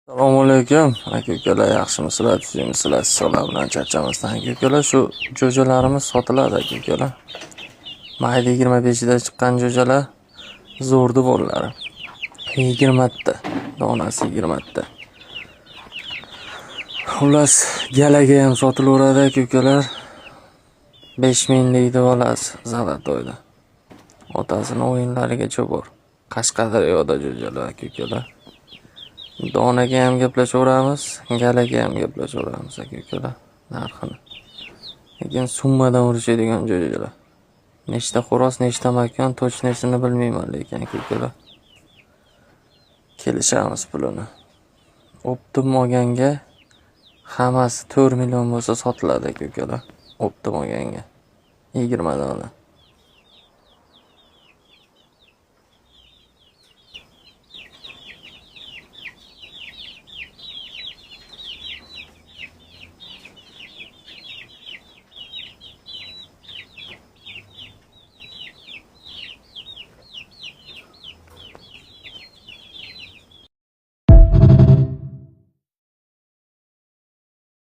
Assalomu alaykum aka-ukalar, yaxshimisizlar, tuzingmisizlar? Sizlar bilan charchamasdan aka-ukalar, shu jo'jalarimiz sotiladi aka-ukalar. Mayda 25 da chiqqan jo'jalar zo'rdi bo'llari. 20 ta, donasi 20 ta. Xullas, galaga ham sotilaveradi aka-ukalar. 5000 deydi bolasi Zalatoyda. Otasini o'yinlarigacha bor. Qashqadaryoda jo'jalar aka-ukalar. Donaga ham gaplashaveramiz, galaga ham gaplashaveramiz aka-ukalar narxini. Lekin summadan urishadigan jo'jalar. Nechta xo'roz, nechta makon точныйsini bilmayman lekin aka-ukalar. Kelishamiz pulini. Optim olganga hammasi 4 million bo'lsa sotiladi aka-ukalar. Optim olganga 20 dona.